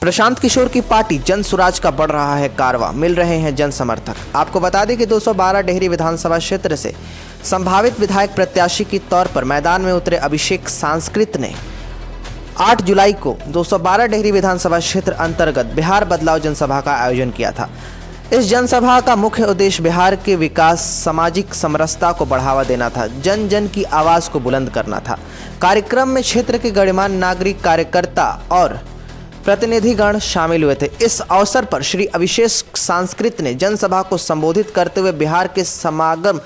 प्रशांत किशोर की पार्टी जन सुराज का बढ़ रहा है कारवां, मिल रहे हैं जन समर्थक। आपको बता दें कि 212 डेहरी विधानसभा क्षेत्र से संभावित विधायक प्रत्याशी के तौर पर मैदान में उतरे अभिषेक सांस्कृत ने 8 जुलाई को 212 डेहरी विधानसभा क्षेत्र अंतर्गत बिहार बदलाव जनसभा का आयोजन किया था। इस जनसभा का मुख्य उद्देश्य बिहार के विकास, सामाजिक समरसता को बढ़ावा देना था, जन जन की आवाज़ को बुलंद करना था। कार्यक्रम में क्षेत्र के गणमान्य नागरिक, कार्यकर्ता और प्रतिनिधिगण शामिल हुए थे। इस अवसर पर श्री अभिषेक सांस्कृत ने जनसभा को संबोधित करते हुए बिहार के समग्र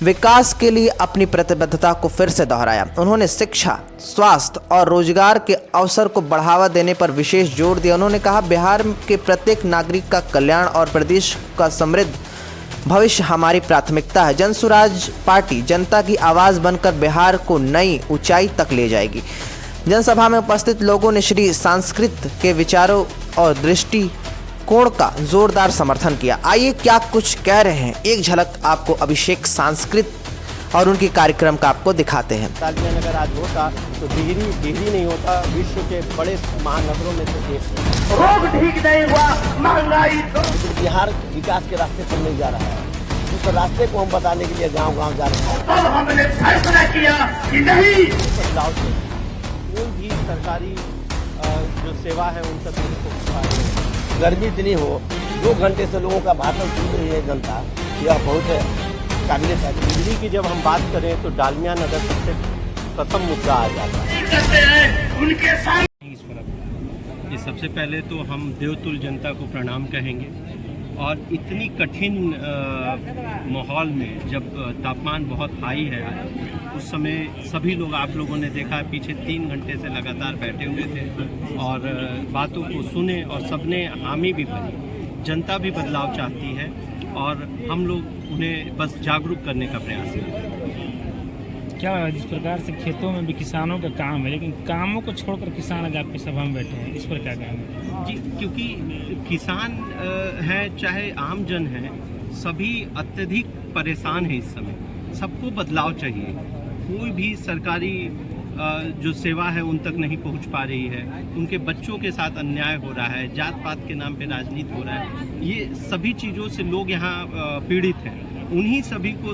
विकास के लिए अपनी प्रतिबद्धता को फिर से दोहराया। उन्होंने शिक्षा, स्वास्थ्य और रोजगार के अवसर को बढ़ावा देने पर विशेष जोर दिया। उन्होंने कहा, बिहार के प्रत्येक नागरिक का कल्याण और प्रदेश का समृद्ध भविष्य हमारी प्राथमिकता है। जन सुराज पार्टी जनता की आवाज़ बनकर बिहार को नई ऊंचाई तक ले जाएगी। जनसभा में उपस्थित लोगों ने श्री सांस्कृत के विचारों और दृष्टिकोण का जोरदार समर्थन किया। आइए क्या कुछ कह रहे हैं, एक झलक आपको अभिषेक सांस्कृत और उनके कार्यक्रम का आपको दिखाते हैं। डालमिया नगर आज होता तो डिहरी नहीं होता, विश्व के बड़े महानगरों में से एक। रोग ठीक नहीं हुआ, महंगाई। बिहार विकास के रास्ते पर नहीं जा रहा है, उस रास्ते को हम बताने के लिए गांव-गांव जा रहे हैं। तब हमने फैसला किया कि नहीं, बदलाव से कोई भी सरकारी जो सेवा है उन सब को गर्मी इतनी हो, 2 घंटे से लोगों का भाषण सुन रही है जनता, यह बहुत काबिल है। बिजली की जब हम बात करें तो डालमिया नगर सबसे प्रथम मुद्दा आ जाता है। उनके साथ ये सबसे पहले तो हम देवतुल्य जनता को प्रणाम कहेंगे और इतनी कठिन माहौल में जब तापमान बहुत हाई है, उस समय सभी लोग, आप लोगों ने देखा पीछे 3 घंटे से लगातार बैठे हुए थे और बातों को सुने और सबने हामी भी भरी। जनता भी बदलाव चाहती है और हम लोग उन्हें बस जागरूक करने का प्रयास करें। क्या जिस प्रकार से खेतों में भी किसानों का काम है, लेकिन कामों को छोड़कर किसान आज आपकी सभा में बैठे हैं, इस पर क्या कहना है? जी, क्योंकि किसान हैं चाहे आम जन हैं, सभी अत्यधिक परेशान हैं इस समय। सबको बदलाव चाहिए। कोई भी सरकारी जो सेवा है उन तक नहीं पहुंच पा रही है, उनके बच्चों के साथ अन्याय हो रहा है, जात पात के नाम पे राजनीति हो रहा है, ये सभी चीज़ों से लोग यहाँ पीड़ित हैं। उन्हीं सभी को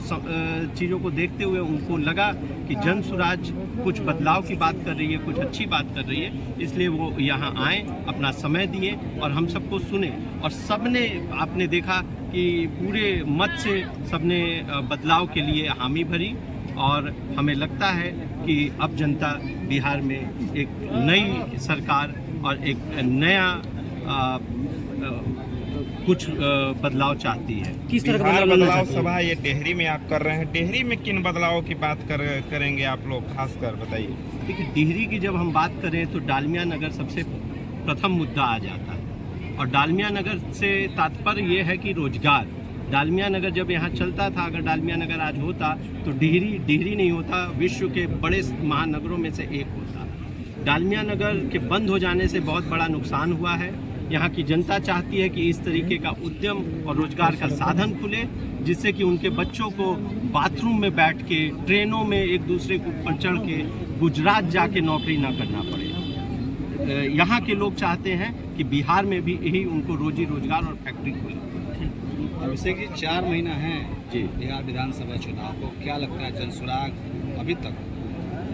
चीज़ों को देखते हुए उनको लगा कि जन सुराज कुछ बदलाव की बात कर रही है, कुछ अच्छी बात कर रही है, इसलिए वो यहाँ आए, अपना समय दिए और हम सबको सुने। और सबने, आपने देखा कि पूरे मत से सबने बदलाव के लिए हामी भरी और हमें लगता है कि अब जनता बिहार में एक नई सरकार और एक नया कुछ बदलाव चाहती है। किस तरह बिहार बदलाव सभा ये डेहरी में आप कर रहे हैं, डेहरी में किन बदलावों की बात करेंगे आप लोग, खासकर बताइए। देखिए, डेहरी की जब हम बात करें तो डालमिया नगर सबसे प्रथम मुद्दा आ जाता है और डालमिया नगर से तात्पर्य ये है कि रोजगार। डालमिया नगर जब यहाँ चलता था, अगर डालमिया नगर आज होता तो डिहरी नहीं होता, विश्व के बड़े महानगरों में से एक होता। डालमिया नगर के बंद हो जाने से बहुत बड़ा नुकसान हुआ है। यहाँ की जनता चाहती है कि इस तरीके का उद्यम और रोजगार का साधन खुले, जिससे कि उनके बच्चों को बाथरूम में बैठ के, ट्रेनों में एक दूसरे के ऊपर चढ़ के गुजरात जाके नौकरी ना करना पड़े। यहाँ के लोग चाहते हैं कि बिहार में भी यही उनको रोजी रोजगार और फैक्ट्री खुले। जैसे कि 4 महीना है जी बिहार विधानसभा चुनाव को, क्या लगता है जन सुराग अभी तक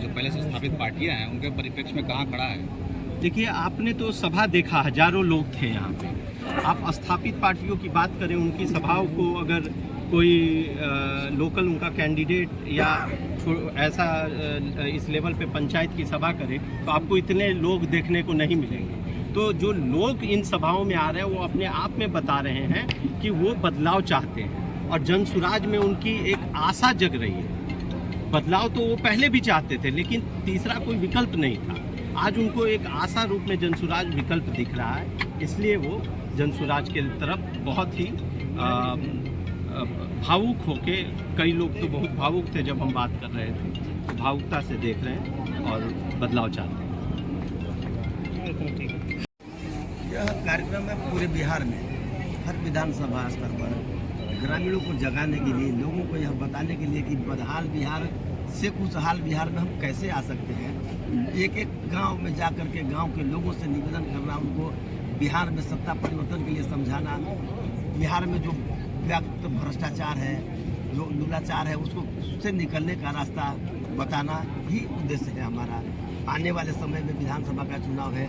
जो पहले से स्थापित पार्टियां हैं उनके परिप्रेक्ष्य में कहाँ खड़ा है? देखिए, आपने तो सभा देखा, हजारों लोग थे यहाँ पे। आप स्थापित पार्टियों की बात करें, उनकी सभाओं को अगर कोई लोकल उनका कैंडिडेट या ऐसा इस लेवल पे पंचायत की सभा करे तो आपको इतने लोग देखने को नहीं मिलेंगे। तो जो लोग इन सभाओं में आ रहे हैं वो अपने आप में बता रहे हैं कि वो बदलाव चाहते हैं और जन सुराज में उनकी एक आशा जग रही है। बदलाव तो वो पहले भी चाहते थे, लेकिन तीसरा कोई विकल्प नहीं था। आज उनको एक आशा रूप में जनसुराज विकल्प दिख रहा है, इसलिए वो जनसुराज के तरफ बहुत ही भावुक होके, कई लोग तो बहुत भावुक थे जब हम बात कर रहे थे, तो भावुकता से देख रहे हैं और बदलाव चाहते हैं। यह कार्यक्रम है पूरे बिहार में, हर विधानसभा स्तर पर ग्रामीणों को जगाने के लिए, लोगों को यह बताने के लिए कि बदहाल बिहार से खुशहाल बिहार में हम कैसे आ सकते हैं। एक एक गांव में जा कर के गांव के लोगों से निवेदन करना, उनको बिहार में सत्ता परिवर्तन के लिए समझाना, बिहार में जो व्याप्त भ्रष्टाचार है, जो दुराचार है, उससे निकलने का रास्ता बताना ही उद्देश्य है हमारा। आने वाले समय में विधानसभा का चुनाव है,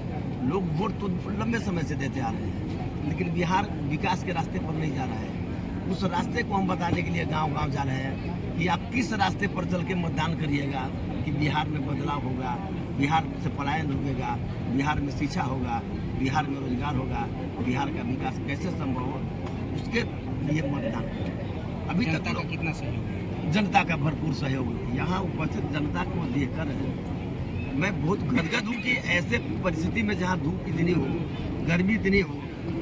लोग वोट तो लंबे समय से देते आ रहे हैं, लेकिन बिहार विकास के रास्ते पर नहीं जा रहा है। उस रास्ते को हम बताने के लिए गांव-गांव जा रहे हैं कि आप किस रास्ते पर चल के मतदान करिएगा कि बिहार में बदलाव होगा, बिहार से पलायन रुकेगा, बिहार में शिक्षा होगा, बिहार में रोजगार होगा, बिहार का विकास कैसे संभव हो, उसके लिए मतदान करें। अभी तक का कितना सहयोग है? जनता का भरपूर सहयोग है। यहाँ उपस्थित जनता को देखकर मैं बहुत गदगद हूँ कि ऐसे परिस्थिति में जहाँ धूप इतनी हो, गर्मी इतनी हो,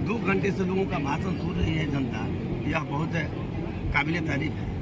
2 घंटे से लोगों का भाषण सुन रही है जनता, यह बहुत काबिल तारीफ है।